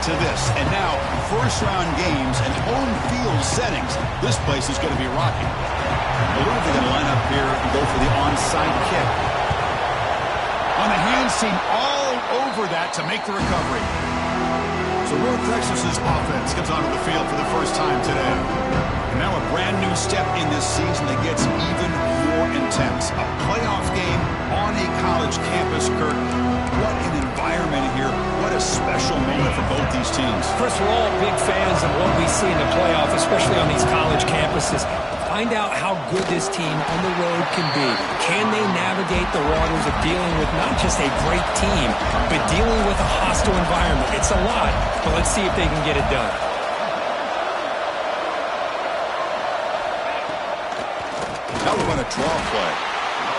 to this. And now, first-round games and home field settings. This place is going to be rocking. I wonder if they're going to line up here and go for the onside kick. On the hands team all over that to make the recovery. So North Texas's offense comes onto the field for the first time today. And now a brand new step in this season that gets even more intense. A playoff game on a college campus, Kurt. What an environment here. What a special moment for both these teams. Chris, we're all big fans of what we see in the playoff, especially on these college campuses. Find out how good this team on the road can be. Can they navigate the waters of dealing with not just a great team, but dealing with a hostile environment? It's a lot, but let's see if they can get it done. Now we're going to draw play.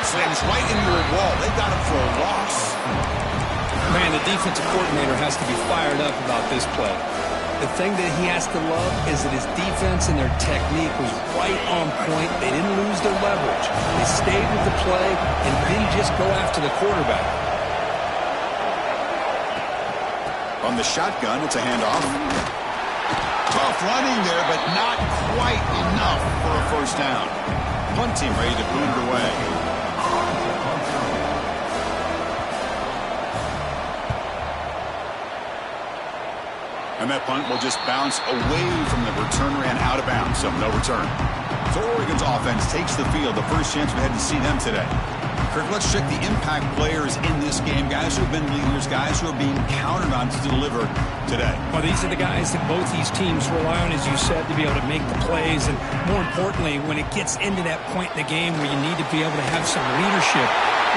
Slams right into a wall. They got him for a loss. Man, the defensive coordinator has to be fired up about this play. The thing that he has to love is that his defense and their technique was right on point. They didn't lose their leverage. They stayed with the play and didn't just go after the quarterback. On the shotgun, it's a handoff. Tough running there, but not quite enough for a first down. Punt team ready to boot it away. And that punt will just bounce away from the returner and out of bounds, so no return. So Oregon's offense takes the field. The first chance we had to see them today. Kirk, let's check the impact players in this game. Guys who have been leaders, guys who are being counted on to deliver today. Well, these are the guys that both these teams rely on, as you said, to be able to make the plays. And more importantly, when it gets into that point in the game where you need to be able to have some leadership,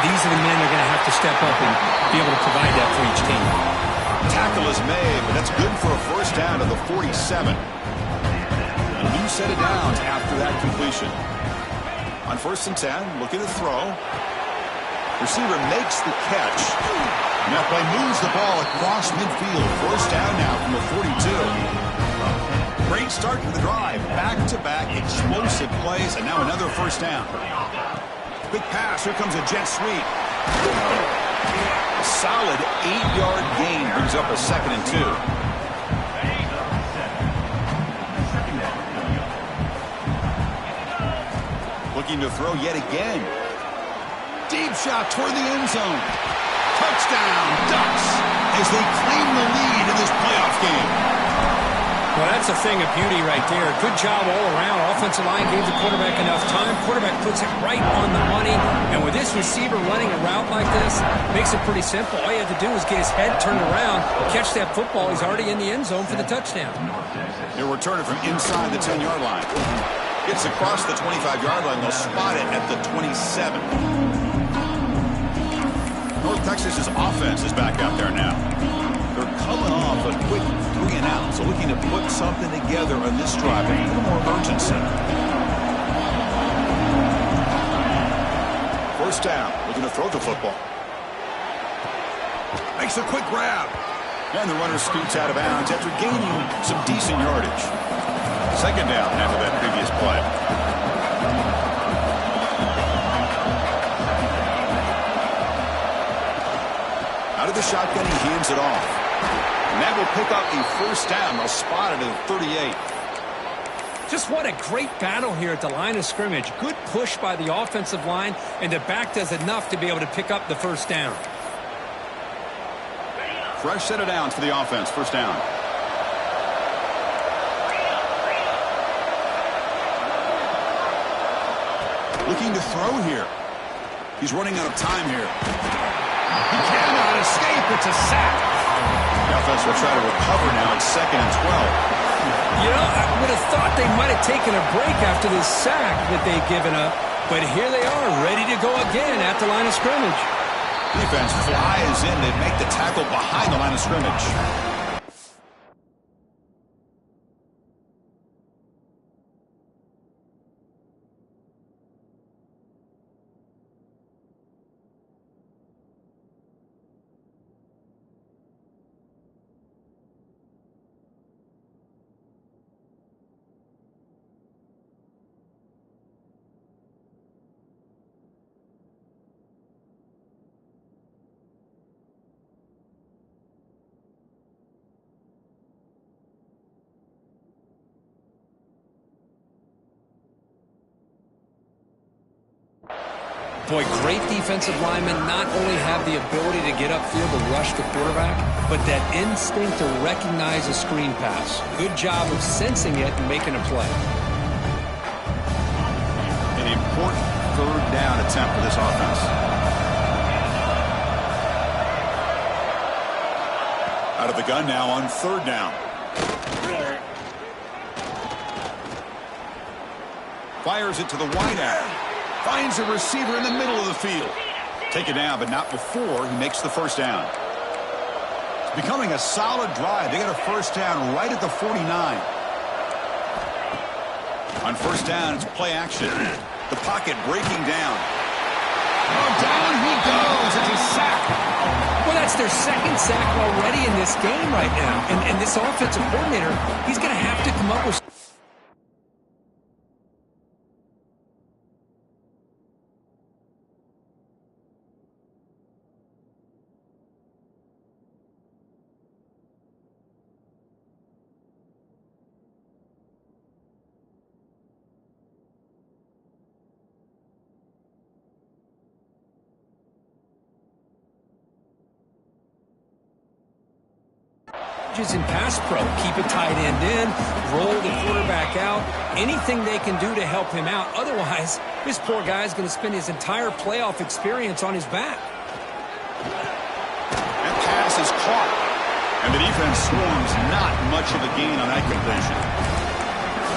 these are the men that are going to have to step up and be able to provide that for each team. Tackle is made, but that's good for a first down to the 47. A new set of downs after that completion. On 1st and 10, looking to throw. Receiver makes the catch. And that play moves the ball across midfield. First down now from the 42. Great start to the drive. Back-to-back explosive plays, and now another first down. Quick pass. Here comes a jet sweep. A solid 8-yard gain brings up a 2nd and 2. Looking to throw yet again. Deep shot toward the end zone. Touchdown, Ducks, as they claim the lead in this playoff game. Well, that's a thing of beauty right there. Good job all around. Offensive line gave the quarterback enough time. Quarterback puts it right on the money. And with this receiver running a route like this, makes it pretty simple. All you have to do is get his head turned around, catch that football. He's already in the end zone for the touchdown. They'll return it from inside the 10-yard line. Gets across the 25-yard line. They'll spot it at the 27. North Texas's offense is back out there now. They're coming off a quick 3-and-out, so looking to put something together on this drive with a little more urgency. First down, looking to throw the football. Makes a quick grab. And the runner scoots out of bounds after gaining some decent yardage. Second down after that previous play. Out of the shotgun, he hands it off. And that will pick up a first down. They'll spot it at 38. Just what a great battle here at the line of scrimmage. Good push by the offensive line, and the back does enough to be able to pick up the first down. Fresh set of downs for the offense. First down. Looking to throw here. He's running out of time here. He cannot escape. It's a sack. The offense will try to recover now. It's 2nd and 12. You know, I would have thought they might have taken a break after this sack that they've given up. But here they are, ready to go again at the line of scrimmage. Defense flies in. They make the tackle behind the line of scrimmage. Boy, great defensive linemen not only have the ability to get upfield to rush the quarterback, but that instinct to recognize a screen pass. Good job of sensing it and making a play. An important third down attempt for this offense. Out of the gun now on third down. Fires it to the wide out. Finds a receiver in the middle of the field. Take it down, but not before he makes the first down. It's becoming a solid drive. They got a first down right at the 49. On first down, it's play action. The pocket breaking down. Oh, down he goes. It's a sack. Well, that's their second sack already in this game right now. And this offensive coordinator, he's going to have to come up with... in pass pro, keep a tight end in, roll the quarterback out, anything they can do to help him out. Otherwise, this poor guy is going to spend his entire playoff experience on his back. That pass is caught, and the defense swarms not much of a gain on that completion.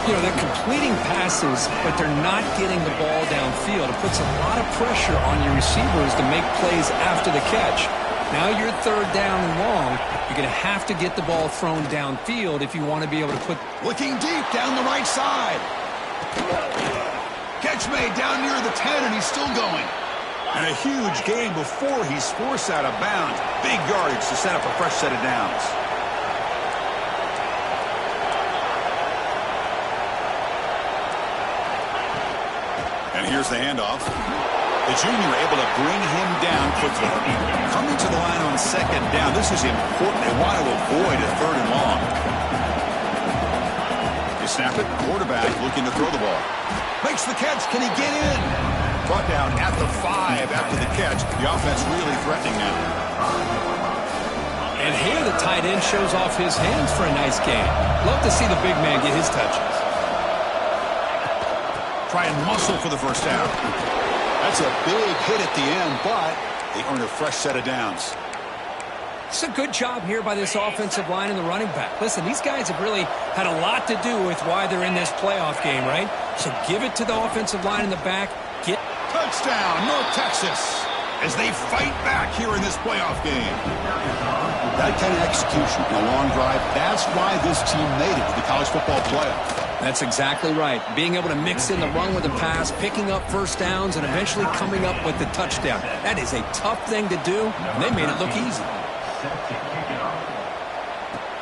You know, they're completing passes, but they're not getting the ball downfield. It puts a lot of pressure on your receivers to make plays after the catch. Now you're third down and long. You're going to have to get the ball thrown downfield if you want to be able to put... Looking deep down the right side. Catch made down near the 10, and he's still going. And a huge gain before he's forced out of bounds. Big yardage to set up a fresh set of downs. And here's the handoff. The junior able to bring him down quickly. Coming to the line on second down. This is important. They want to avoid a third and long. They snap it. Quarterback looking to throw the ball. Makes the catch. Can he get in? Brought down at the 5 after the catch. The offense really threatening now. And here the tight end shows off his hands for a nice gain. Love to see the big man get his touches. Try and muscle for the first down. That's a big hit at the end, but they earn a fresh set of downs. It's a good job here by this offensive line and the running back. Listen, these guys have really had a lot to do with why they're in this playoff game, right? So give it to the offensive line in the back. Get touchdown, North Texas, as they fight back here in this playoff game. That kind of execution in a long drive, that's why this team made it to the college football playoff. That's exactly right. Being able to mix in the run with the pass, picking up first downs, and eventually coming up with the touchdown. That is a tough thing to do, and they made it look easy.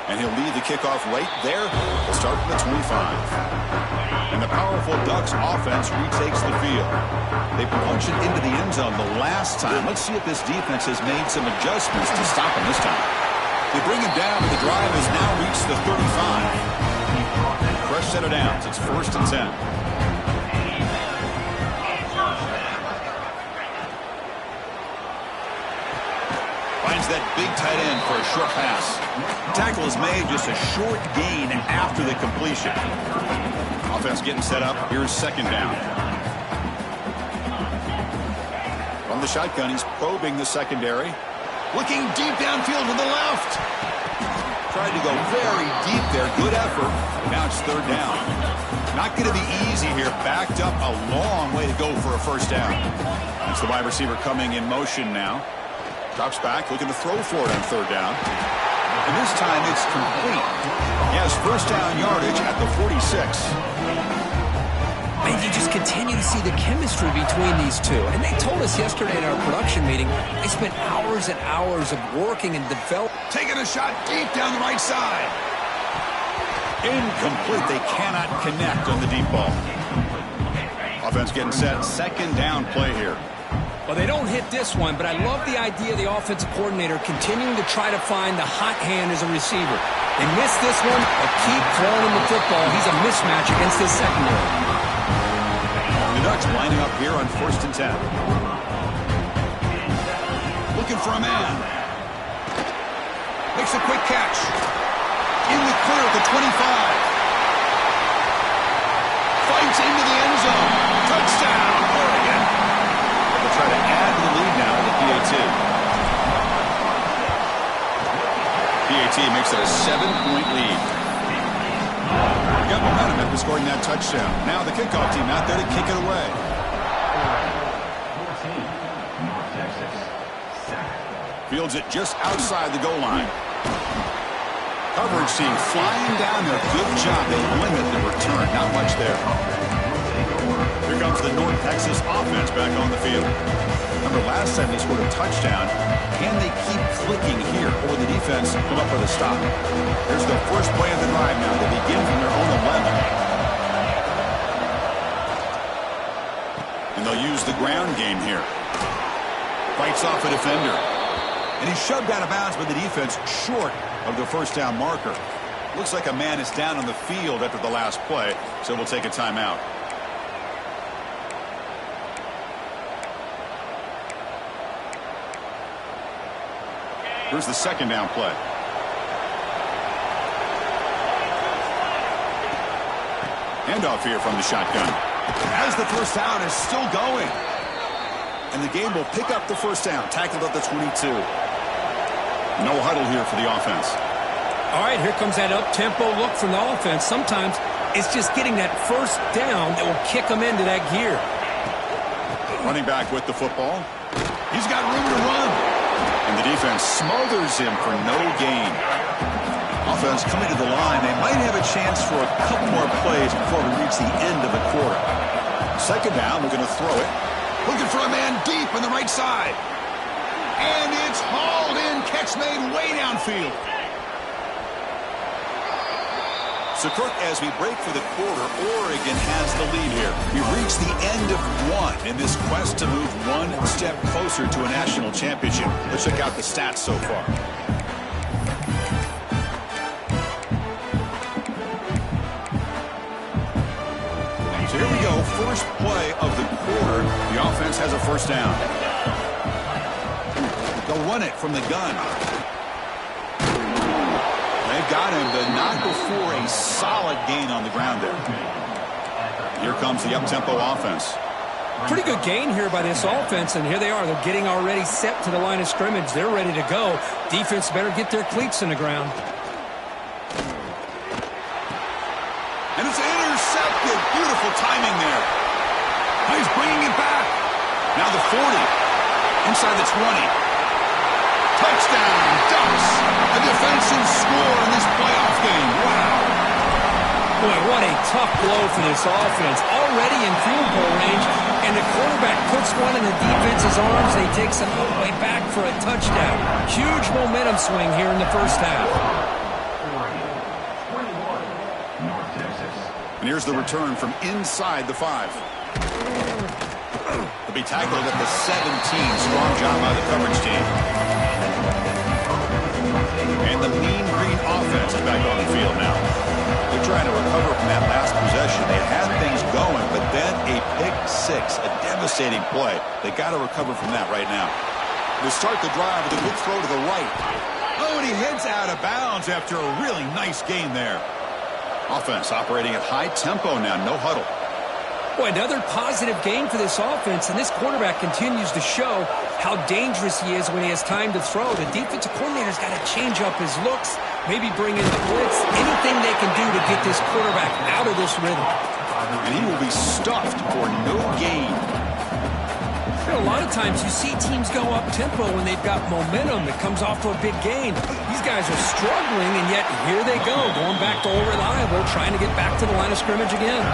And he'll lead the kickoff right there. We'll start from the 25. And the powerful Ducks offense retakes the field. They punch it into the end zone the last time. Let's see if this defense has made some adjustments to stop him this time. They bring him down, and the drive has now reached the 35. Fresh set of downs. It's 1st and 10. Finds that big tight end for a short pass. Tackle is made, just a short gain after the completion. Offense getting set up. Here's second down. From the shotgun, he's probing the secondary. Looking deep downfield to the left. Tried to go very deep there. Good effort. Now it's third down. Not going to be easy here. Backed up a long way to go for a first down. It's the wide receiver coming in motion now. Drops back, looking to throw for it on third down. And this time it's complete. He has first down yardage at the 46. And you just continue to see the chemistry between these two. And they told us yesterday in our production meeting, they spent hours and hours of working and developing. Taking a shot deep down the right side. Incomplete. They cannot connect on the deep ball. Offense getting set. Second down play here. Well, they don't hit this one, but I love the idea of the offensive coordinator continuing to try to find the hot hand as a receiver. They miss this one, but keep throwing him the football. He's a mismatch against his secondary. The Ducks lining up here on 1st and 10. looking for a man. Makes a quick catch. In the clear at the 25. Fights into the end zone. Touchdown, Oregon. They'll try to add to the lead now with the PAT. PAT makes it a 7-point lead. Got momentum after scoring that touchdown. Now the kickoff team out there to kick it away. Fields it just outside the goal line. Coverage team flying down there. Good job. They limit the return. Not much there. Here comes the North Texas offense back on the field. Remember last time they scored a touchdown. Can they keep clicking here, or will the defense come up with a stop? Here's the first play of the drive now. They begin from their own 11. And they'll use the ground game here. Fights off a defender. And he's shoved out of bounds by the defense short of the first down marker. Looks like a man is down on the field after the last play, so we'll take a timeout. Here's the second down play. Handoff here from the shotgun. As the first down is still going. And the game will pick up the first down. Tackled at the 22. No huddle here for the offense. All right, here comes that up-tempo look from the offense. Sometimes it's just getting that first down that will kick them into that gear. Running back with the football. He's got room to run. And the defense smothers him for no gain. Offense coming to the line. They might have a chance for a couple more plays before we reach the end of the quarter. Second down, we're going to throw it. Looking for a man deep on the right side. And it's hauled in. Catch made way downfield. So, Kirk, as we break for the quarter, Oregon has the lead here. We've reached the end of one in this quest to move one step closer to a national championship. Let's check out the stats so far. So here we go. First play of the quarter. The offense has a first down. They'll run it from the gun. They've got him, but not before a solid gain on the ground there. Here comes the up-tempo offense. Pretty good gain here by this offense, and here they are. They're getting already set to the line of scrimmage. They're ready to go. Defense better get their cleats in the ground. And it's intercepted. Beautiful timing there. He's bringing it back. Now the 40. Inside the 20. Touchdown, Ducks. A defensive score in this playoff game. Wow. Boy, what a tough blow for this offense. Already in field goal range, and the quarterback puts one in the defense's arms. They take some all the way back for a touchdown. Huge momentum swing here in the first half. And here's the return from inside the 5. He'll be tackled at the 17. Strong job by the coverage team. And the Mean Green offense is back on the field now. They're trying to recover from that last possession. They had things going, but then a pick 6, a devastating play. They got to recover from that right now. They start the drive with a good throw to the right. Oh, and he heads out of bounds after a really nice gain there. Offense operating at high tempo now, no huddle. Boy, another positive game for this offense, and this quarterback continues to show how dangerous he is when he has time to throw. The defensive coordinator's got to change up his looks, maybe bring in the blitz, anything they can do to get this quarterback out of this rhythm. And he will be stuffed for no gain. A lot of times you see teams go up-tempo when they've got momentum that comes off to a big gain. These guys are struggling, and yet here they go, going back to old reliable, trying to get back to the line of scrimmage again.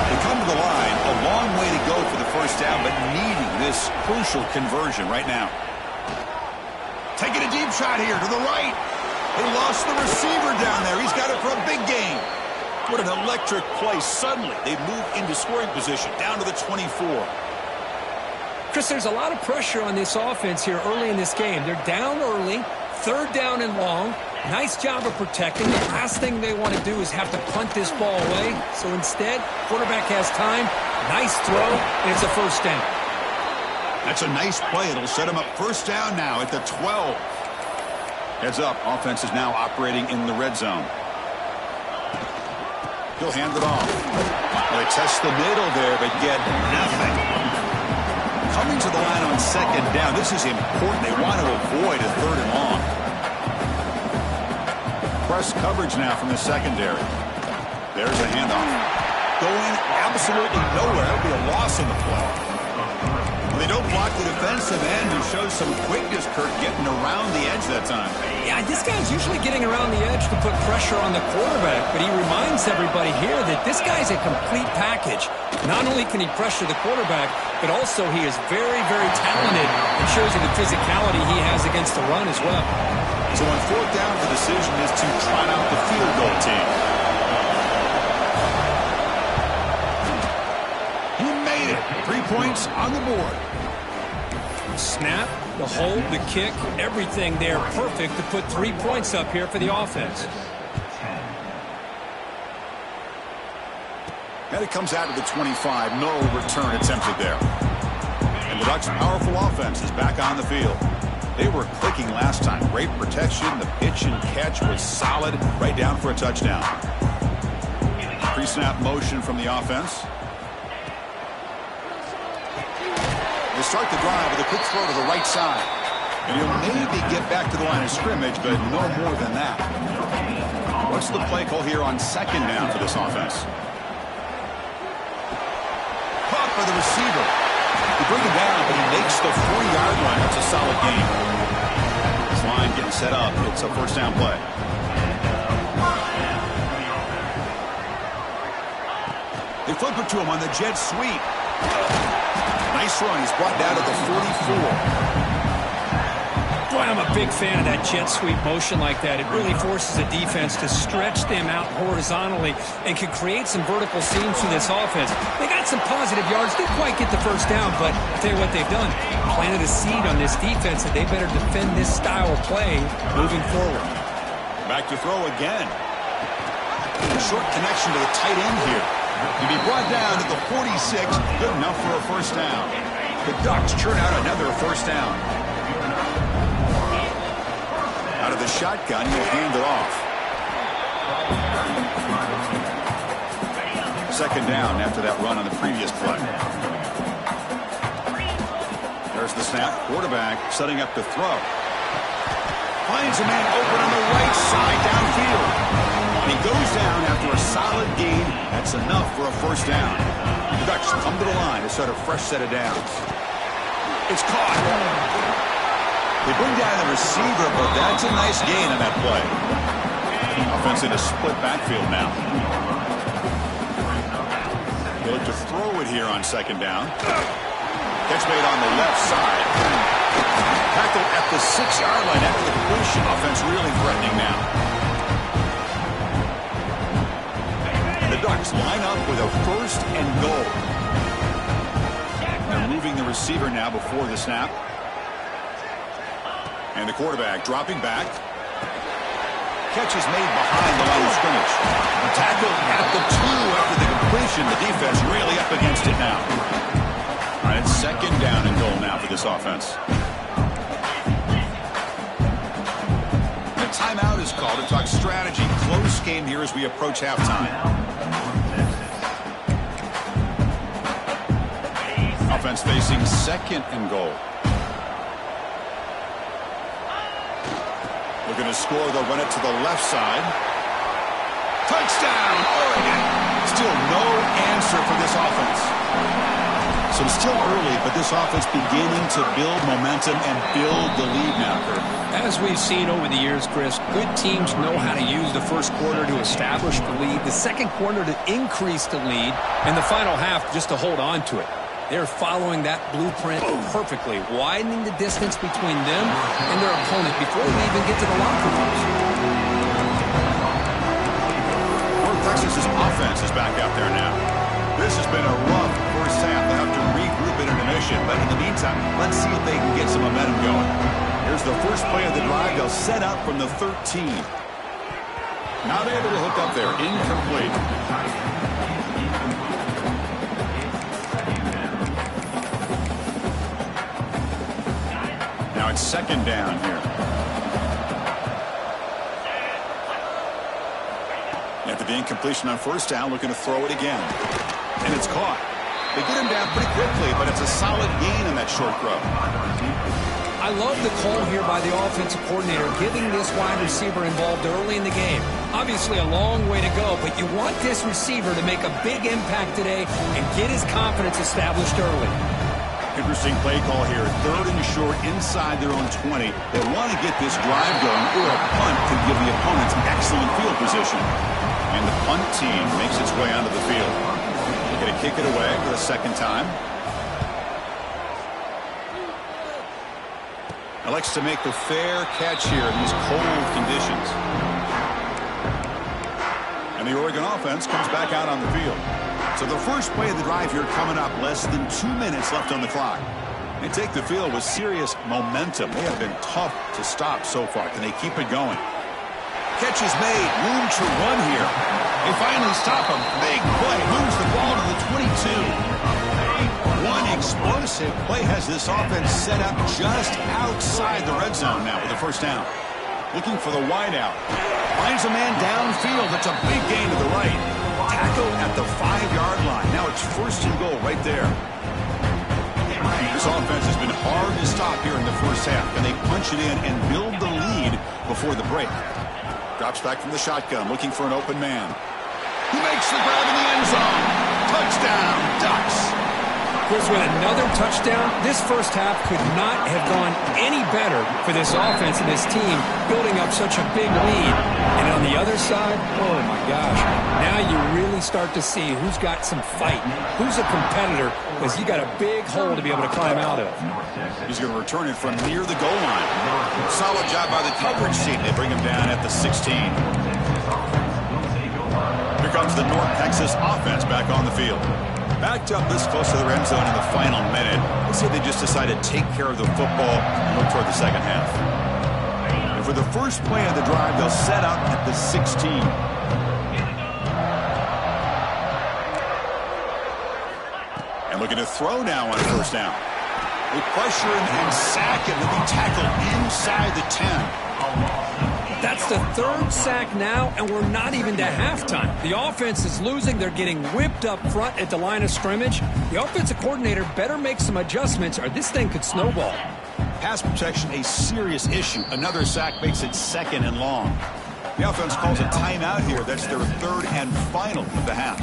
They come to the line, a long way to go for the first down, but needing this crucial conversion right now. Taking a deep shot here to the right. They lost the receiver down there. He's got it for a big gain. What an electric play. Suddenly, they move into scoring position, down to the 24. Chris, there's a lot of pressure on this offense here early in this game. They're down early, third down and long. Nice job of protecting. The last thing they want to do is have to punt this ball away. So instead, quarterback has time. Nice throw, and it's a first down. That's a nice play. It'll set him up first down now at the 12. Heads up. Offense is now operating in the red zone. He'll hand it off. They test the middle there, but get nothing. Coming to the line on second down. This is important. They want to avoid a third and long. Press coverage now from the secondary. There's a handoff. Going absolutely nowhere. It'll be a loss on the play. Well, they don't block the defensive end, who shows some quickness, Kirk, getting around the edge that time. Yeah, this guy's usually getting around the edge to put pressure on the quarterback, but he reminds everybody here that this guy's a complete package. Not only can he pressure the quarterback, but also he is very, very talented and shows you the physicality he has against the run as well. So on fourth down, the decision is to trot out the field goal team. He made it. 3 points on the board. Snap, the hold, the kick, everything there perfect to put 3 points up here for the offense. And it comes out of the 25. No return attempted there. And the Ducks' powerful offense is back on the field. They were clicking last time. Great protection. The pitch and catch was solid. Right down for a touchdown. Pre-snap motion from the offense. They start the drive with a quick throw to the right side. And he'll maybe get back to the line of scrimmage, but no more than that. What's the play call here on second down for this offense? Caught by the receiver. They bring him down, but he makes the 40-yard line. That's a solid gain. This line getting set up. It's a first down play. They flip it to him on the jet sweep. Nice run. He's brought down to the 44. Boy, I'm a big fan of that jet sweep motion like that. It really forces a defense to stretch them out horizontally and can create some vertical seams through this offense. They got some positive yards. Didn't quite get the first down, but I'll tell you what they've done. Planted a seed on this defense that they better defend this style of play moving forward. Back to throw again. A short connection to the tight end here. To be brought down to the 46. Good enough for a first down. The Ducks churn out another first down. Out of the shotgun, he'll hand it off. Second down after that run on the previous play. There's the snap. Quarterback setting up to throw. Finds a man open on the right side downfield. And he goes down after a solid gain. That's enough for a first down. The Ducks come to the line to start a fresh set of downs. It's caught. They bring down the receiver, but that's a nice gain on that play. Offense in a split backfield now. They look to throw it here on second down. Catch made on the left side. Tackle at the 6-yard line after the completion. Offense really threatening now. The Ducks line up with a first and goal. They're moving the receiver now before the snap. And the quarterback dropping back. Catch is made behind the line of scrimmage. A tackle at the 2 after the completion. The defense really up against it now. All right, second down and goal now for this offense. The timeout is called to talk strategy. Close game here as we approach halftime. Offense facing second and goal. Looking to score, they'll run it to the left side. Touchdown, Oregon. Still no answer for this offense. So it's still early, but this offense beginning to build momentum and build the lead now, Kurt. As we've seen over the years, Chris, good teams know how to use the first quarter to establish the lead, the second quarter to increase the lead, and the final half just to hold on to it. They're following that blueprint perfectly, widening the distance between them and their opponent before they even get to the locker rooms. North Texas's offense is back out there now. This has been a rough first half. They'll have to regroup at intermission, but in the meantime, let's see if they can get some momentum going. Here's the first play of the drive. They'll set up from the 13. Not able to hook up there. Incomplete. Now it's second down here. After the incompletion on first down, looking to throw it again. And it's caught. They get him down pretty quickly, but it's a solid gain on that short throw. I love the call here by the offensive coordinator, getting this wide receiver involved early in the game. Obviously a long way to go, but you want this receiver to make a big impact today and get his confidence established early. Interesting play call here. Third and short inside their own 20. They want to get this drive going, or a punt could give the opponents excellent field position. And the punt team makes its way onto the field. They're going to kick it away for the second time. Elects to make the fair catch here in these cold conditions. And the Oregon offense comes back out on the field. So the first play of the drive here coming up, less than 2 minutes left on the clock. They take the field with serious momentum. They have been tough to stop so far. Can they keep it going? Catch is made. Room to run here. They finally stop him. Big play. Moves the ball to the 22. One explosive play has this offense set up just outside the red zone now with the first down. Looking for the wideout. Finds a man downfield. It's a big gain to the right. Tackle at the 5-yard line. Now it's first and goal right there. This offense has been hard to stop here in the first half, and they punch it in and build the lead before the break. Drops back from the shotgun, looking for an open man. Who makes the grab in the end zone? Touchdown, Ducks. Chris, with another touchdown, this first half could not have gone any better for this offense and this team, building up such a big lead. And on the other side, oh my gosh, now you really start to see who's got some fight, who's a competitor, because you got a big hole to be able to climb out of. He's going to return it from near the goal line. Solid job by the coverage team. They bring him down at the 16. Here comes the North Texas offense back on the field. Backed up this close to the end zone in the final minute. Let's say they just decided to take care of the football and look toward the second half. And for the first play of the drive, they'll set up at the 16. And looking to throw now on first down. They pressure him and sack him. He'll be tackled inside the 10. That's the third sack now, and we're not even to halftime. The offense is losing. They're getting whipped up front at the line of scrimmage. The offensive coordinator better make some adjustments, or this thing could snowball. Pass protection, a serious issue. Another sack makes it second and long. The offense calls a timeout here. That's their third and final of the half.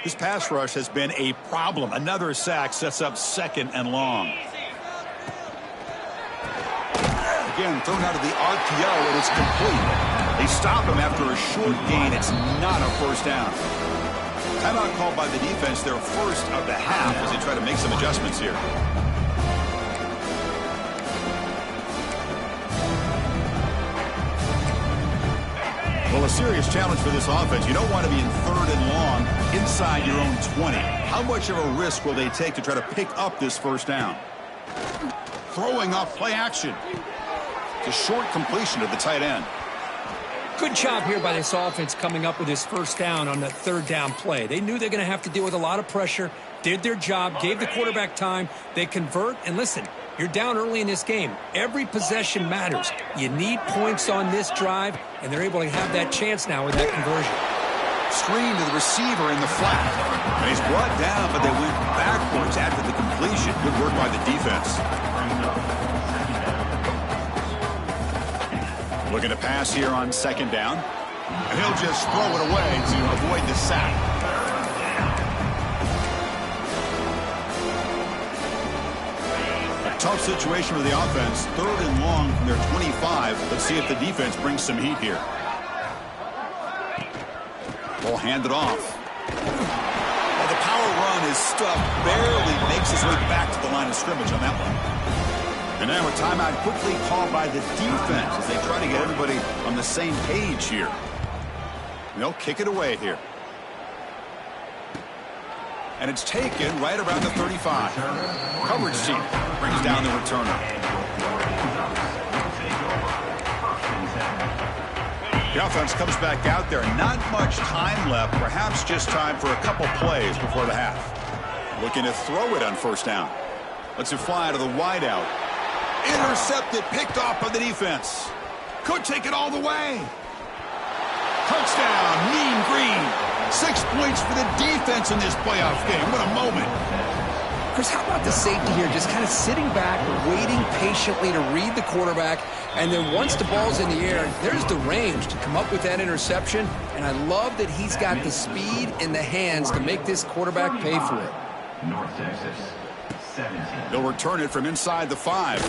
This pass rush has been a problem. Another sack sets up second and long. Again, thrown out of the RPO, and it's complete. They stop him after a short gain. It's not a first down. Timeout called by the defense, their first of the half, as they try to make some adjustments here. Well, a serious challenge for this offense. You don't want to be in third and long inside your own 20. How much of a risk will they take to try to pick up this first down? Throwing off play action. It's a short completion to the tight end. Good job here by this offense coming up with this first down on the third down play. They knew they're going to have to deal with a lot of pressure, did their job, gave the quarterback time. They convert, and listen, you're down early in this game. Every possession matters. You need points on this drive, and they're able to have that chance now with that conversion. Screen to the receiver in the flat. And he's brought down, but they went backwards after the completion. Good work by the defense. Looking to pass here on second down. And he'll just throw it away to avoid the sack. Tough situation for the offense. Third and long from their 25. Let's see if the defense brings some heat here. Ball handed off. Well, the power run is stuffed. Barely makes his way back to the line of scrimmage on that one. And now a timeout quickly called by the defense as they try to get everybody on the same page here. And they'll kick it away here. And it's taken right around the 35. Coverage team brings down the returner. The offense comes back out there. Not much time left. Perhaps just time for a couple plays before the half. Looking to throw it on first down. Lets it fly to the wideout. Intercepted, picked off by the defense. Could take it all the way. Touchdown, Mean Green. 6 points for the defense in this playoff game. What a moment. Chris, how about the safety here? Just kind of sitting back, waiting patiently to read the quarterback, and then once the ball's in the air, there's the range to come up with that interception, and I love that he's got the speed in the hands to make this quarterback pay for it. North Texas, 17. They'll return it from inside the 5.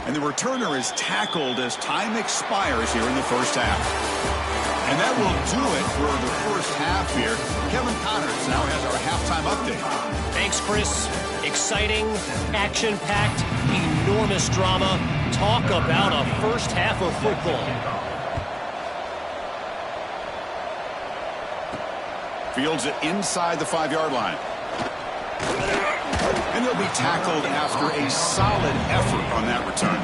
And the returner is tackled as time expires here in the first half. And that will do it for the first half here. Kevin Connors now has our halftime update. Thanks, Chris. Exciting, action-packed, enormous drama. Talk about a first half of football. Fields it inside the 5-yard line. And he'll be tackled after a solid effort on that return.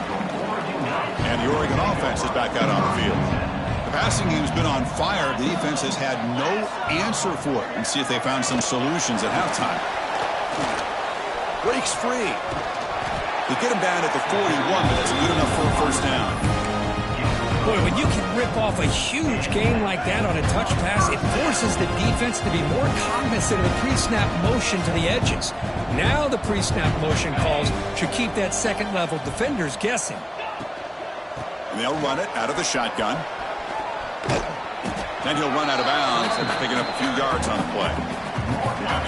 And the Oregon offense is back out on the field. The passing game's been on fire. The defense has had no answer for it. And see if they found some solutions at halftime. Breaks free. They get him down at the 41, but that's good enough for a first down. Boy, when you can rip off a huge gain like that on a touch pass, it forces the defense to be more cognizant of the pre-snap motion to the edges. Now the pre-snap motion calls should keep that second-level defenders guessing. And they'll run it out of the shotgun. Then he'll run out of bounds and picking up a few yards on the play.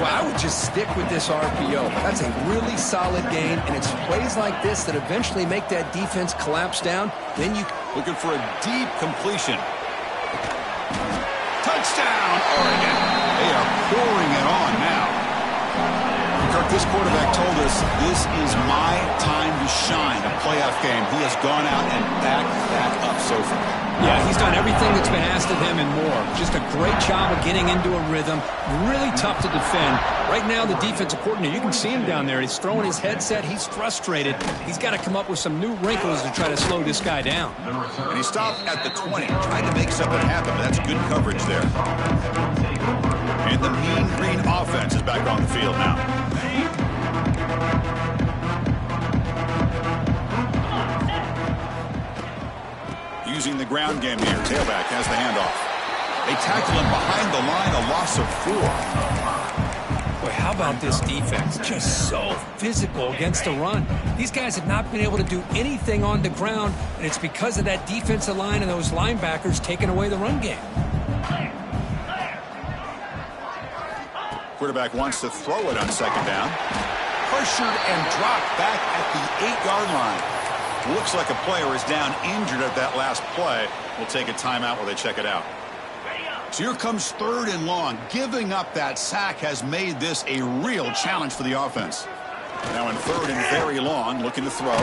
Well, I would just stick with this RPO. That's a really solid gain, and it's plays like this that eventually make that defense collapse down. Then you looking for a deep completion. Touchdown, Oregon. They are pouring it on now. Kirk, this quarterback told us this is my time to shine, a playoff game. He has gone out and backed that up so far. Yeah, he's done everything that's been asked of him and more. Just a great job of getting into a rhythm. Really tough to defend. Right now, the defensive coordinator, you can see him down there. He's throwing his headset. He's frustrated. He's got to come up with some new wrinkles to try to slow this guy down. And he stopped at the 20, trying to make something happen, but that's good coverage there. And the Mean Green offense is back on the field now. Using the ground game here. Tailback has the handoff. They tackle him behind the line, a loss of 4. Boy, how about this defense? Just so physical against the run. These guys have not been able to do anything on the ground, and it's because of that defensive line and those linebackers taking away the run game. Quarterback wants to throw it on second down. Pressured and dropped back at the 8-yard line. Looks like a player is down injured at that last play. We'll take a timeout while they check it out. So here comes 3rd and long. Giving up that sack has made this a real challenge for the offense. Now in 3rd and very long, looking to throw.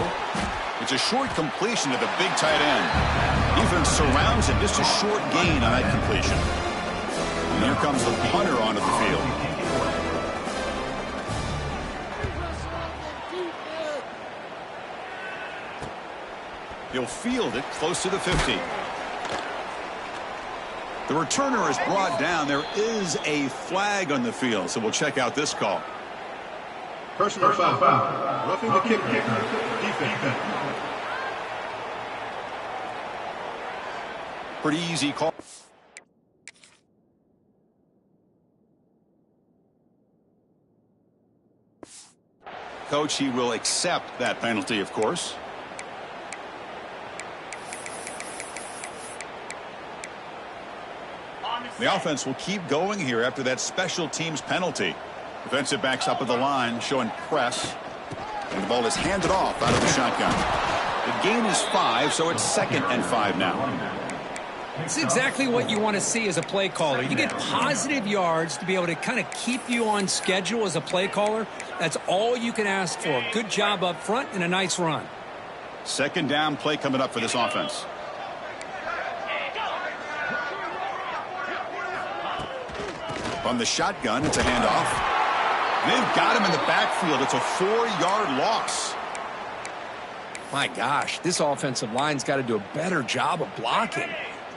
It's a short completion to the big tight end. Defense surrounds him. Just a short gain on that completion. And here comes the punter onto the field. He'll field it close to the 50. The returner is brought down. There is a flag on the field, so we'll check out this call. Personal foul. Roughing the kicker. Defense. Pretty easy call. Coach, he will accept that penalty, of course. The offense will keep going here after that special teams penalty. Defensive backs up at the line, showing press. And the ball is handed off out of the shotgun. The gain is 5, so it's 2nd and 5 now. It's exactly what you want to see as a play caller. You get positive yards to be able to kind of keep you on schedule as a play caller. That's all you can ask for. Good job up front and a nice run. 2nd down play coming up for this offense. From the shotgun, it's a handoff. They've got him in the backfield. It's a 4-yard loss. My gosh, this offensive line's got to do a better job of blocking.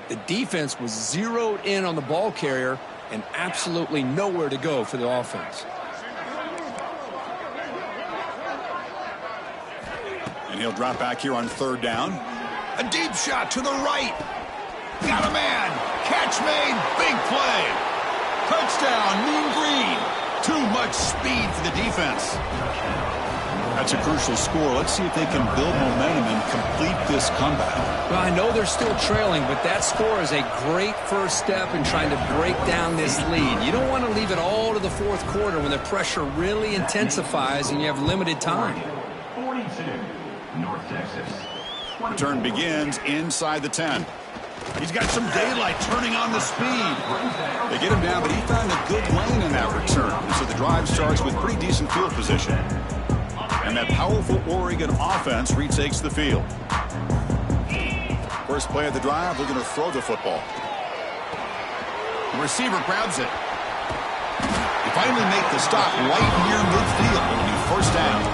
The defense was zeroed in on the ball carrier and absolutely nowhere to go for the offense. And he'll drop back here on third down. A deep shot to the right. Got a man. Catch made. Big play. Touchdown, Mean Green. Too much speed for the defense. That's a crucial score. Let's see if they can build momentum and complete this comeback. Well, I know they're still trailing, but that score is a great first step in trying to break down this lead. You don't want to leave it all to the fourth quarter when the pressure really intensifies and you have limited time. 42, North Texas. Return begins inside the 10. He's got some daylight turning on the speed. They get him down, but he found a good lane in that return. So the drive starts with pretty decent field position. And that powerful Oregon offense retakes the field. First play of the drive, they're going to throw the football. The receiver grabs it. They finally make the stop right near midfield. It'll be first down.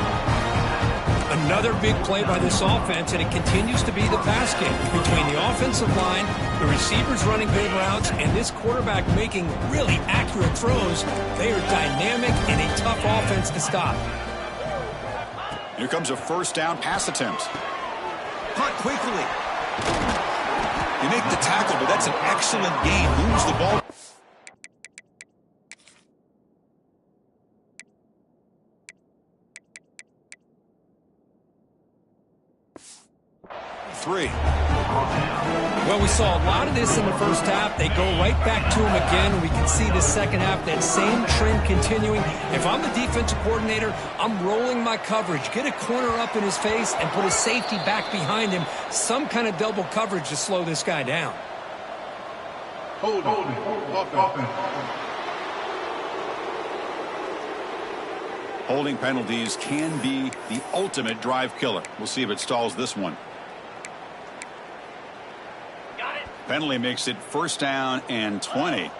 Another big play by this offense, and it continues to be the pass game between the offensive line, the receivers running big routes, and this quarterback making really accurate throws. They are dynamic and a tough offense to stop. Here comes a first down pass attempt. Caught quickly. You make the tackle, but that's an excellent game. Moves the ball. Three. Well, we saw a lot of this in the first half. They go right back to him again. We can see the second half, that same trend continuing. If I'm the defensive coordinator, I'm rolling my coverage. Get a corner up in his face and put a safety back behind him. Some kind of double coverage to slow this guy down. Hold offense. Holding penalties can be the ultimate drive killer. We'll see if it stalls this one. Penalty makes it first down and 20.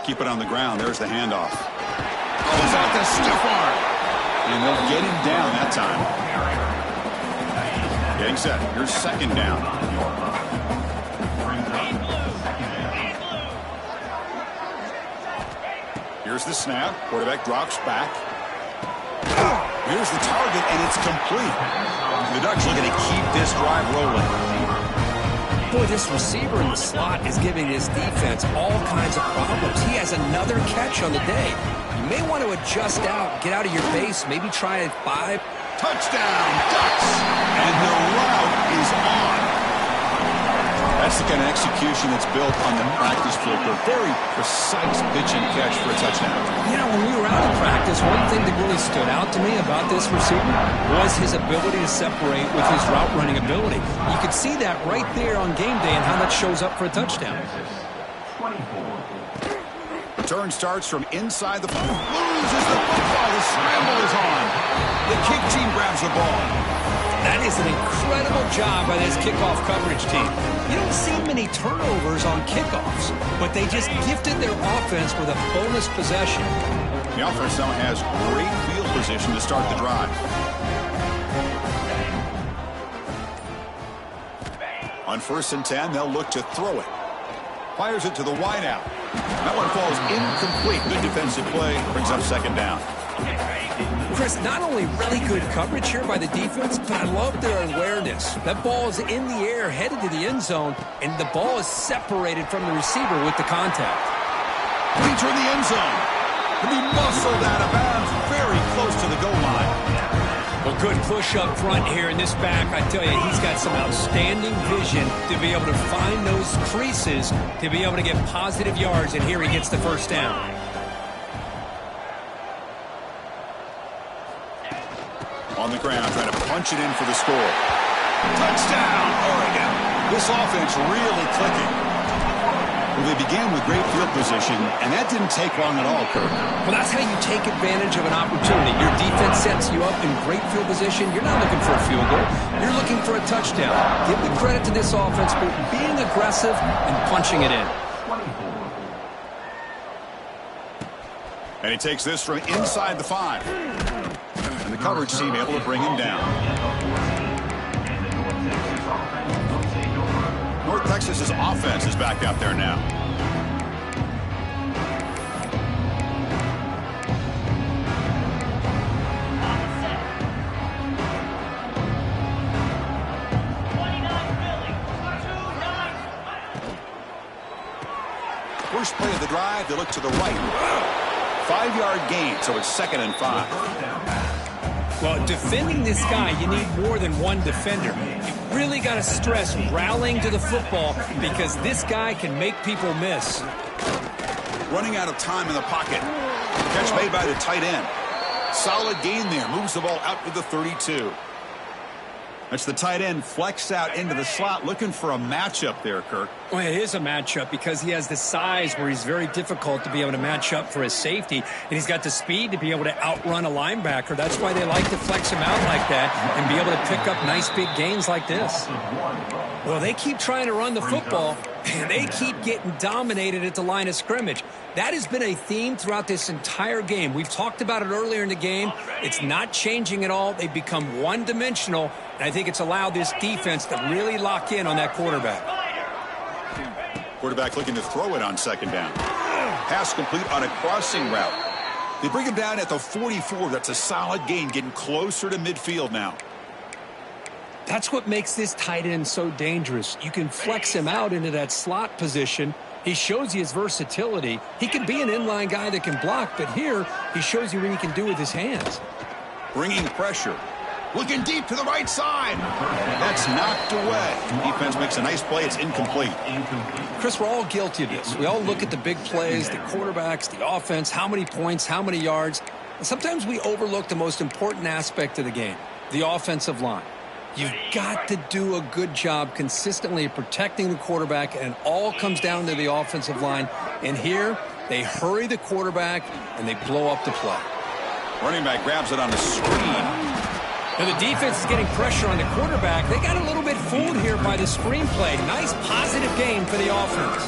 Keep it on the ground. There's the handoff. Goes out the stiff arm. And they'll get him down that time. Getting set. Here's second down. Here's the snap. Quarterback drops back. Here's the target, and it's complete. The Ducks are going to keep this drive rolling. Boy, this receiver in the slot is giving this defense all kinds of problems. He has another catch on the day. You may want to adjust out, get out of your base, maybe try a 5. Touchdown, Ducks! And the route is on. That's the kind of execution that's built on the practice field. A very precise pitch and catch for a touchdown. You know, when we were out in practice, one thing that really stood out to me about this receiver was his ability to separate with his route running ability. You could see that right there on game day and how that shows up for a touchdown. 24. Return starts from inside the field. Loses the football. The scramble is on. The kick team grabs the ball. That is an incredible job by this kickoff coverage team. You don't see many turnovers on kickoffs, but they just gifted their offense with a bonus possession. The offense now has great field position to start the drive. On first and 10, they'll look to throw it. Fires it to the wideout. That one falls incomplete. Good defensive play. Brings up second down. Chris, not only really good coverage here by the defense, but I love their awareness. That ball is in the air, headed to the end zone, and the ball is separated from the receiver with the contact. Reach in the end zone. And he muscled out of bounds very close to the goal line. Well, good push up front here in this back. I tell you, he's got some outstanding vision to be able to find those creases, to be able to get positive yards, and here he gets the first down. On the ground, trying to punch it in for the score. Touchdown, Oregon. This offense really clicking. Well, they began with great field position, and that didn't take long at all, Kirk. Well, that's how you take advantage of an opportunity. Your defense sets you up in great field position. You're not looking for a field goal. You're looking for a touchdown. Give the credit to this offense for being aggressive and punching it in. And he takes this from inside the 5. And the coverage team able to bring him down. North Texas's offense is back out there now. First play of the drive, they look to the right. 5-yard gain, so it's 2nd and 5. Well, defending this guy, you need more than one defender. You really got to stress rallying to the football because this guy can make people miss. Running out of time in the pocket. Catch made by the tight end. Solid gain there. Moves the ball out to the 32. That's the tight end flexed out into the slot, looking for a matchup there, Kirk. Well, it is a matchup because he has the size where he's very difficult to be able to match up for his safety, and he's got the speed to be able to outrun a linebacker. That's why they like to flex him out like that and be able to pick up nice big gains like this. Well, they keep trying to run the football, and they keep getting dominated at the line of scrimmage. That has been a theme throughout this entire game. We've talked about it earlier in the game. It's not changing at all. They've become one-dimensional, and I think it's allowed this defense to really lock in on that quarterback. Quarterback looking to throw it on 2nd down. Pass complete on a crossing route. They bring him down at the 44. That's a solid gain, getting closer to midfield now. That's what makes this tight end so dangerous. You can flex him out into that slot position. He shows you his versatility. He can be an inline guy that can block, but here he shows you what he can do with his hands. Bringing pressure. Looking deep to the right side. That's knocked away. Defense makes a nice play. It's incomplete. Chris, we're all guilty of this. We all look at the big plays, the quarterbacks, the offense, how many points, how many yards. And sometimes we overlook the most important aspect of the game, the offensive line. You've got to do a good job consistently of protecting the quarterback, and it all comes down to the offensive line. And here, they hurry the quarterback, and they blow up the play. Running back grabs it on the screen. Now the defense is getting pressure on the quarterback. They got a little bit fooled here by the screen play. Nice positive game for the offense.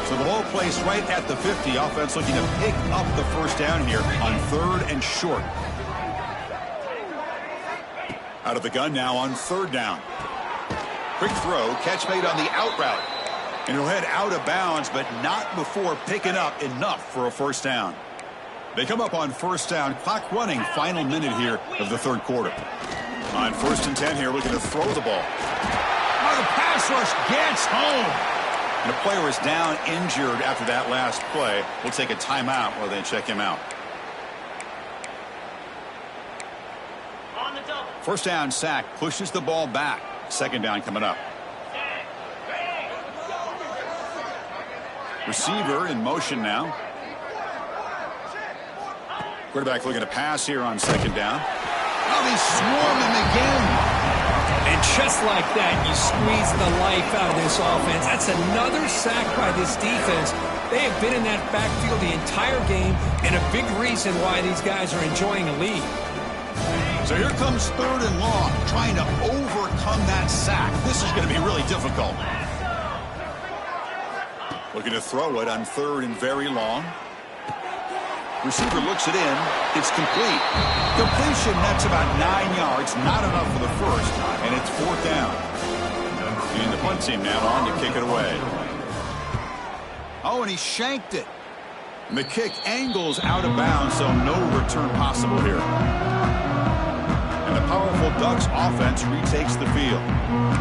So the ball placed right at the 50. Offense looking to pick up the first down here on 3rd and short. Out of the gun now on 3rd down. Quick throw, catch made on the out route. And he'll head out of bounds, but not before picking up enough for a first down. They come up on 1st down, clock running, final minute here of the 3rd quarter. On 1st and 10 here, looking to throw the ball. Oh, the pass rush gets home. And the player is down injured after that last play. We'll take a timeout while they check him out. First down sack, pushes the ball back. 2nd down coming up. Receiver in motion now. Quarterback looking to pass here on 2nd down. Oh, they swarm him again. And just like that, you squeeze the life out of this offense. That's another sack by this defense. They have been in that backfield the entire game, and a big reason why these guys are enjoying a lead. So here comes 3rd and long, trying to overcome that sack. This is going to be really difficult. Looking to throw it on 3rd and very long. Receiver looks it in. It's complete. Completion, that's about 9 yards. Not enough for the first, and it's 4th down. And the punt team now on to kick it away. Oh, and he shanked it. And the kick angles out of bounds, so no return possible here. And the powerful Ducks offense retakes the field.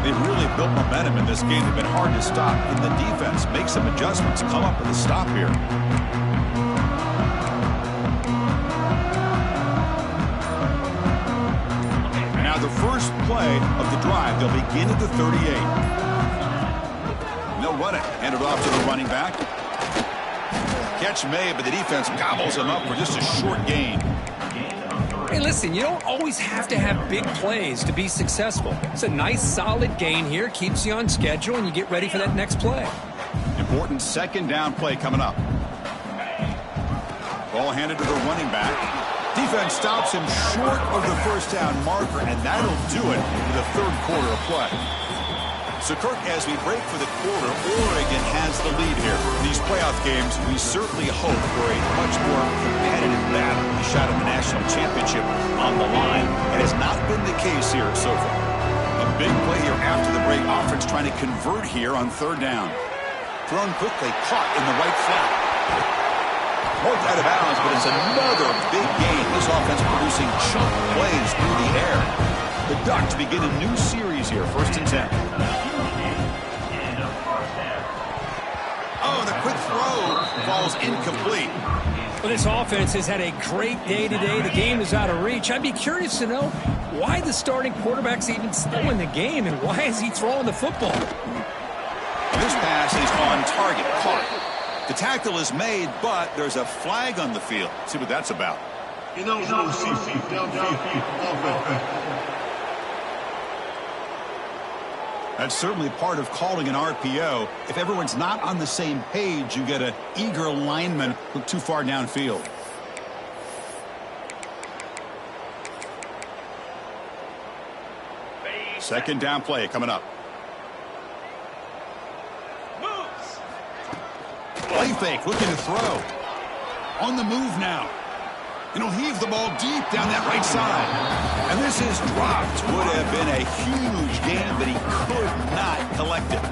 They've really built momentum in this game. They've been hard to stop. And the defense makes some adjustments, come up with a stop here. Now the first play of the drive, they'll begin at the 38. And they'll run it. Hand it off to the running back. Catch made, but the defense gobbles him up for just a short gain. Hey, listen, you don't always have to have big plays to be successful. It's a nice, solid gain here. Keeps you on schedule, and you get ready for that next play. Important 2nd down play coming up. Ball handed to the running back. Defense stops him short of the first down marker, and that'll do it for the 3rd quarter of play. So, Kirk, as we break for the quarter, Oregon has the lead here. These playoff games, we certainly hope for a much more competitive battle. A shot at the national championship on the line. It has not been the case here so far. A big play here after the break. Offense trying to convert here on third down. Thrown quickly, caught in the right flat. Marked out of bounds, but it's another big gain. This offense producing chunk plays through the air. The Ducks begin a new series here, 1st and 10. Oh, the quick throw falls incomplete. Well, this offense has had a great day today. The game is out of reach. I'd be curious to know why the starting quarterback's even still in the game, and why is he throwing the football? This pass is on target, caught. The tackle is made, but there's a flag on the field. Let's see what that's about. That's certainly part of calling an RPO. If everyone's not on the same page, you get an eager lineman look too far downfield. Second down play coming up. Play fake, looking to throw. On the move now. And he'll heave the ball deep down that right side. And this is dropped. Would have been a huge gain, but he could not collect it.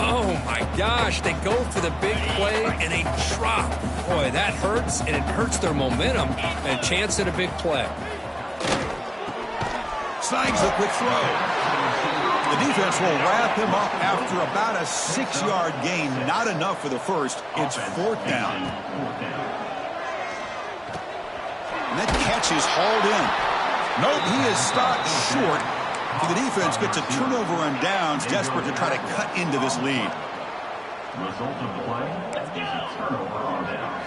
Oh, my gosh. They go for the big play, and they drop. Boy, that hurts, and it hurts their momentum. And a chance at a big play. Snags a quick throw. The defense will wrap him up after about a 6-yard gain. Not enough for the first. It's 4th down. And that catch is hauled in. Nope, he is stopped short. So the defense gets a turnover on downs, desperate to try to cut into this lead. Result of the play is a turnover on downs.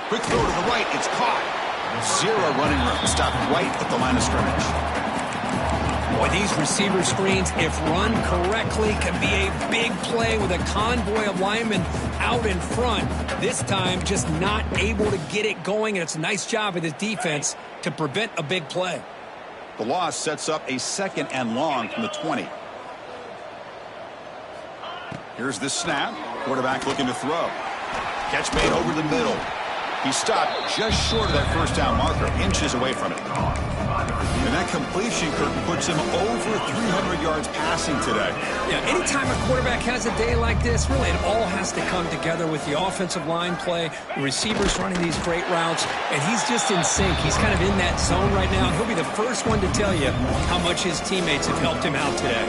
Quick throw to the right, it's caught. Zero running room, stopped right at the line of scrimmage. Boy, these receiver screens, if run correctly, can be a big play with a convoy of linemen out in front. This time, just not able to get it going, and it's a nice job of the defense to prevent a big play. The loss sets up a 2nd and long from the 20. Here's the snap. Quarterback looking to throw. Catch made over the middle. He stopped just short of that first down marker, inches away from it. And that completion, Kirk, puts him over 300 yards passing today. Yeah, anytime a quarterback has a day like this, really it all has to come together with the offensive line play, the receivers running these great routes, and he's just in sync. He's kind of in that zone right now. He'll be the first one to tell you how much his teammates have helped him out today.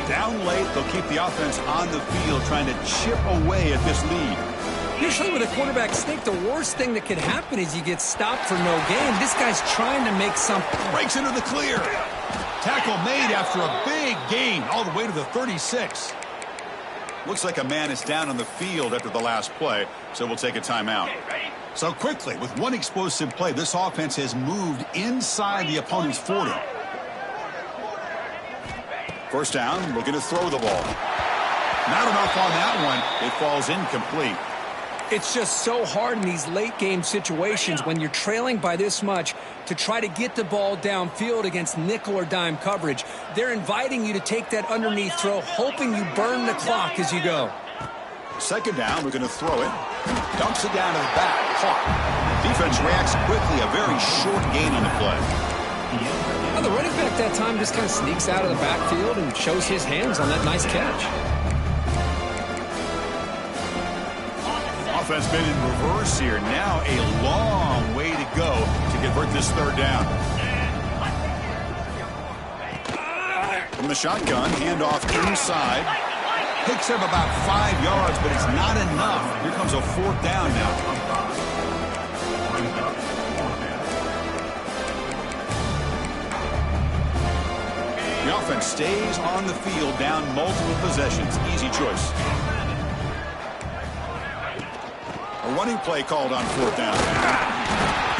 Down late, they'll keep the offense on the field, trying to chip away at this lead. Usually with a quarterback sneak, the worst thing that could happen is you get stopped for no gain. This guy's trying to make something. Breaks into the clear. Tackle made after a big gain all the way to the 36. Looks like a man is down on the field after the last play, so we'll take a timeout. So quickly, with one explosive play, this offense has moved inside the opponent's 40. First down, looking to throw the ball. Not enough on that one. It falls incomplete. It's just so hard in these late-game situations when you're trailing by this much to try to get the ball downfield against nickel or dime coverage. They're inviting you to take that underneath throw, hoping you burn the clock as you go. Second down, we're going to throw it. Dumps it down to the back. Caught. Defense reacts quickly. A very short gain on the play. Now the running back that time just kind of sneaks out of the backfield and shows his hands on that nice catch. Offense been in reverse here. Now a long way to go to convert this third down. From the shotgun, handoff inside. Picks up about 5 yards, but it's not enough. Here comes a 4th down now. The offense stays on the field, down multiple possessions. Easy choice. A running play called on 4th down.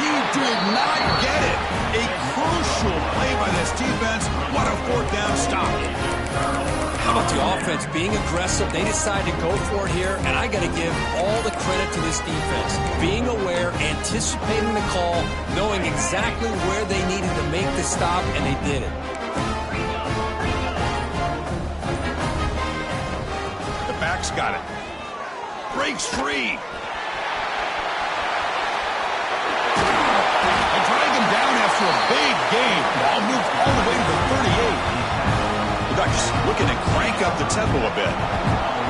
He did not get it. A crucial play by this defense. What a 4th down stop. How about the offense being aggressive? They decide to go for it here, and I got to give all the credit to this defense. Being aware, anticipating the call, knowing exactly where they needed to make the stop, and they did it. back's got it. Breaks free. They drag him down after a big gain. Ball moved all the way to the 38. The Ducks looking to crank up the tempo a bit.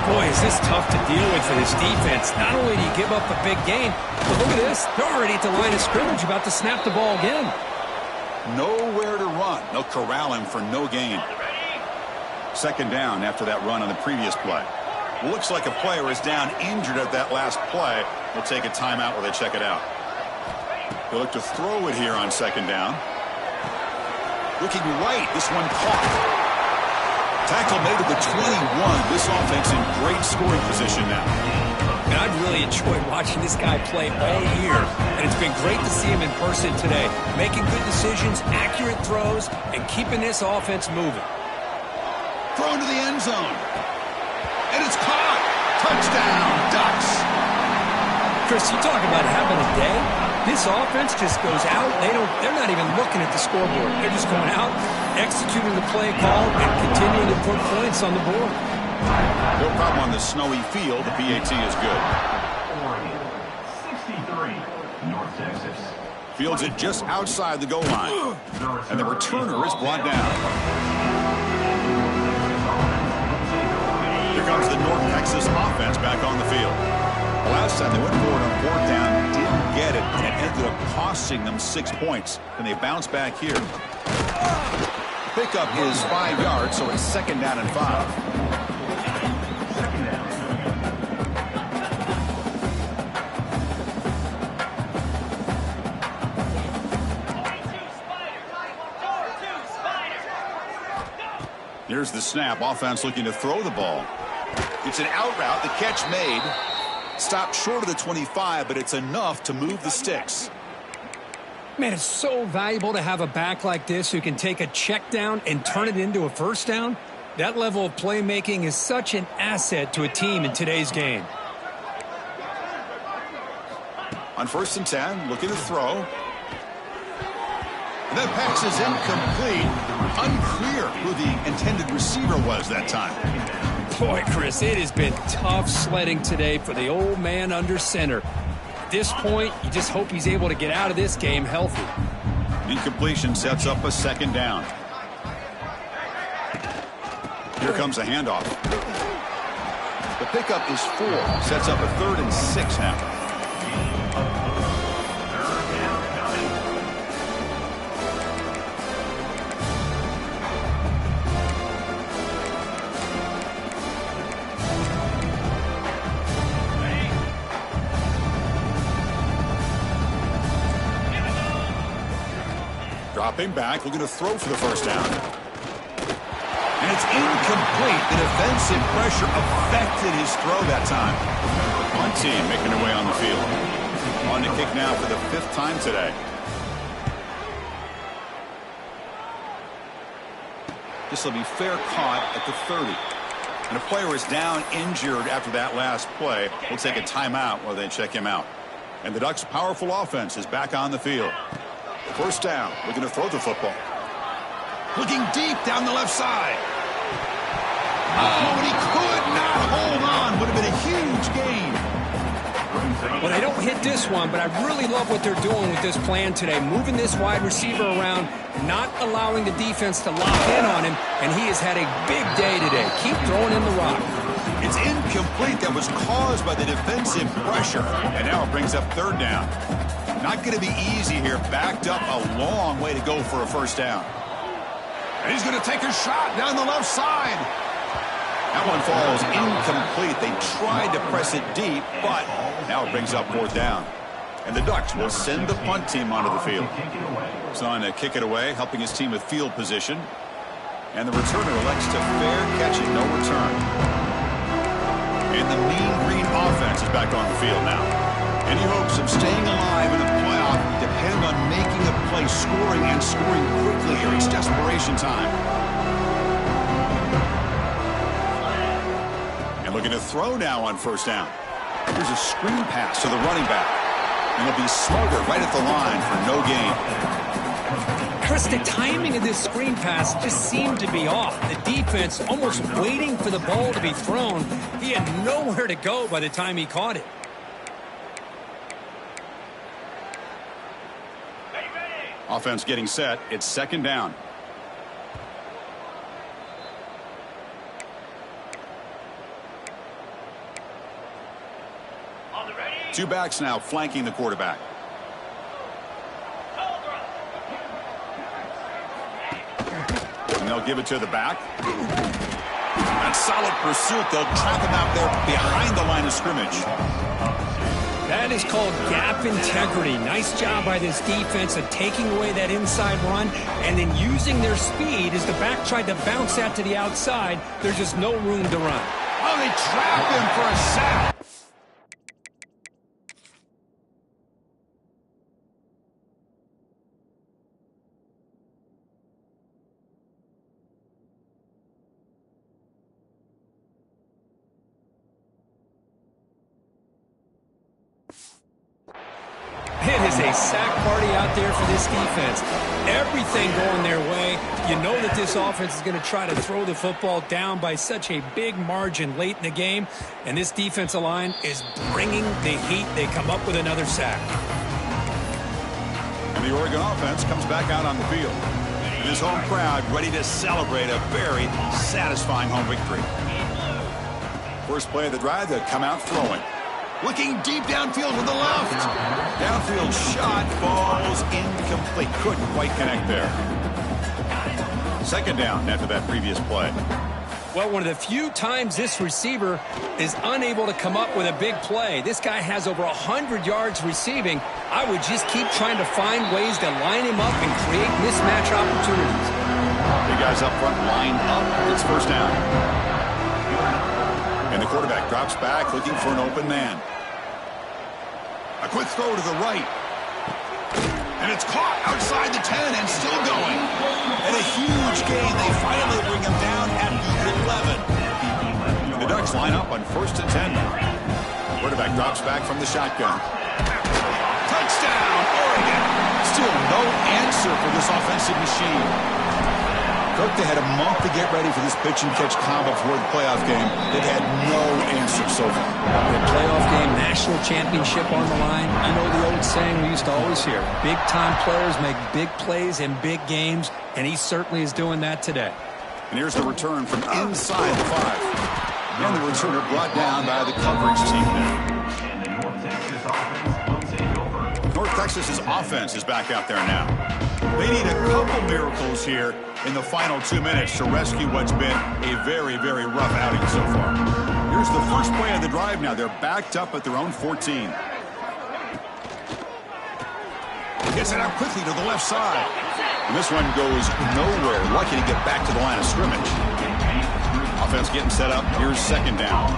Boy, is this tough to deal with for this defense. Not only do you give up a big gain, but look at this. They're already at the line of scrimmage about to snap the ball again. Nowhere to run. They'll corral him for no gain. Second down after that run on the previous play. Looks like a player is down injured at that last play. They'll take a timeout while they check it out. They'll look to throw it here on second down. Looking right. This one caught. Tackle made to the 21. This offense in great scoring position now. And I've really enjoyed watching this guy play all year. And it's been great to see him in person today. Making good decisions, accurate throws, and keeping this offense moving. Thrown to the end zone. And it's caught. Touchdown, Ducks. Chris, you talk about having a day. This offense just goes out. They're not even looking at the scoreboard. They're just going out, executing the play call, and continuing to put points on the board. No problem on the snowy field. The PAT is good. 63, North Texas. Fields it just outside the goal line. And the returner is brought down. Here comes the North Texas offense back on the field. The last time they went forward on fourth down, didn't get it, and it ended up costing them 6 points. And they bounce back here. Pickup is 5 yards, so it's second down and 5. Here's the snap. Offense looking to throw the ball. It's an out route. The catch made. Stopped short of the 25, but it's enough to move the sticks. Man, it's so valuable to have a back like this who can take a check down and turn it into a first down. That level of playmaking is such an asset to a team in today's game. On 1st and 10, looking to throw. And that pass is incomplete. Unclear who the intended receiver was that time. Boy, Chris, it has been tough sledding today for the old man under center. At this point, you just hope he's able to get out of this game healthy. Incompletion sets up a second down. Here comes a handoff. The pickup is 4. Sets up a 3rd and 6 now. Dropping back, looking to throw for the first down. And it's incomplete. The defensive pressure affected his throw that time. One team making their way on the field. On to kick now for the 5th time today. This will be fair caught at the 30. And a player is down injured after that last play. We'll take a timeout while they check him out. And the Ducks' powerful offense is back on the field. First down, looking to throw the football. Looking deep down the left side. Oh, and he could not hold on. Would have been a huge gain. Well, they don't hit this one, but I really love what they're doing with this plan today. Moving this wide receiver around, not allowing the defense to lock in on him, and he has had a big day today. Keep throwing in the rock. It's incomplete. That was caused by the defensive pressure. And now it brings up 3rd down. Not going to be easy here. Backed up a long way to go for a first down. And he's going to take a shot down the left side. That one falls incomplete. They tried to press it deep, but now it brings up 4th down. And the Ducks will send the punt team onto the field. He's on to kick it away, helping his team with field position. And the returner elects to fair catch it, no return. And the Mean Green offense is back on the field now. Any hopes of staying alive in the playoff depend on making a play, scoring and scoring quickly here. It's desperation time. And looking to throw now on 1st down. Here's a screen pass to the running back. And he'll be smothered right at the line for no gain. Chris, the timing of this screen pass just seemed to be off. The defense almost waiting for the ball to be thrown. He had nowhere to go by the time he caught it. Offense getting set. It's second down. Two backs now flanking the quarterback. And they'll give it to the back. And solid pursuit. They'll trap him out there behind the line of scrimmage. That is called gap integrity. Nice job by this defense of taking away that inside run and then using their speed as the back tried to bounce that to the outside. There's just no room to run. Oh, they trapped him for a sack. It is a sack party out there for this defense. Everything going their way. You know that this offense is going to try to throw the football down by such a big margin late in the game. And this defensive line is bringing the heat. They come up with another sack. And the Oregon offense comes back out on the field. And his home crowd ready to celebrate a very satisfying home victory. First play of the drive, they come out throwing. Looking deep downfield to the left. Downfield shot falls incomplete. Couldn't quite connect there. Second down after that previous play. Well, one of the few times this receiver is unable to come up with a big play. This guy has over 100 yards receiving. I would just keep trying to find ways to line him up and create mismatch opportunities. The guys up front lined up. It's first down. And the quarterback drops back looking for an open man. A quick throw to the right. And it's caught outside the 10 and still going. And a huge gain. They finally bring him down at the 11. The Ducks line up on first and 10 now. Quarterback drops back from the shotgun. Touchdown, Oregon. Still no answer for this offensive machine. Kirk, they had a month to get ready for this pitch-and-catch combo before the playoff game. They've had no answer so far. The playoff game, national championship on the line. You know the old saying we used to always hear. Big-time players make big plays in big games, and he certainly is doing that today. And here's the return from inside the 5. And the returner brought down by the coverage team there. And the North Texas offense will take over. North Texas's offense is back out there now. They need a couple miracles here in the final 2 minutes to rescue what's been a very, very rough outing so far. Here's the first play of the drive now. They're backed up at their own 14. Gets it out quickly to the left side. And this one goes nowhere. Lucky to get back to the line of scrimmage. Offense getting set up. Here's second down.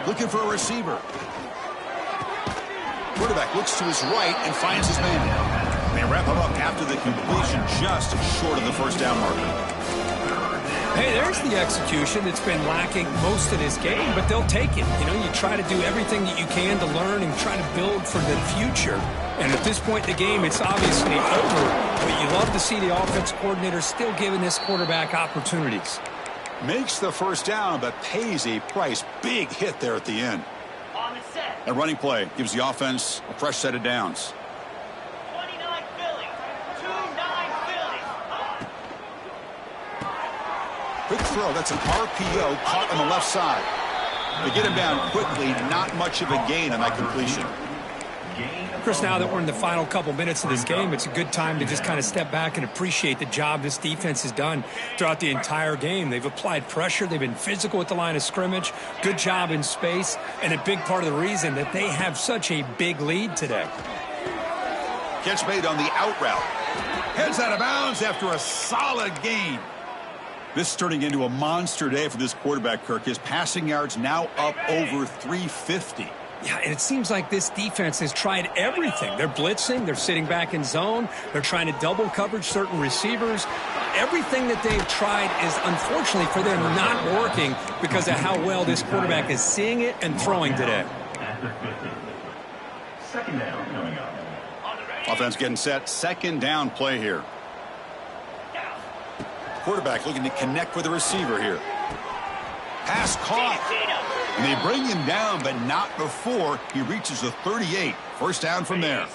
Looking for a receiver. Quarterback looks to his right and finds his man. They wrap him up after the completion, just short of the first down marker. Hey, there's the execution that's been lacking most of this game, but they'll take it. You know, you try to do everything that you can to learn and try to build for the future. And at this point in the game, it's obviously over. But you love to see the offense coordinator still giving this quarterback opportunities. Makes the first down, but pays a price. Big hit there at the end. A running play gives the offense a fresh set of downs. 29 Philly. 2-9 Philly. Quick throw. That's an RPO caught on the left side. They get him down quickly. Not much of a gain on that completion. Chris, now that we're in the final couple minutes of this game, it's a good time to just kind of step back and appreciate the job this defense has done throughout the entire game. They've applied pressure. They've been physical at the line of scrimmage. Good job in space. And a big part of the reason that they have such a big lead today. Catch made on the out route. Heads out of bounds after a solid gain. This is turning into a monster day for this quarterback, Kirk. His passing yards now up over 350. Yeah, and it seems like this defense has tried everything. They're blitzing. They're sitting back in zone. They're trying to double coverage certain receivers. Everything that they've tried is, unfortunately for them, not working because of how well this quarterback is seeing it and throwing today. Second down coming up. Offense getting set. Second down play here. Quarterback looking to connect with the receiver here. Pass caught. And they bring him down, but not before he reaches the 38. First down from there.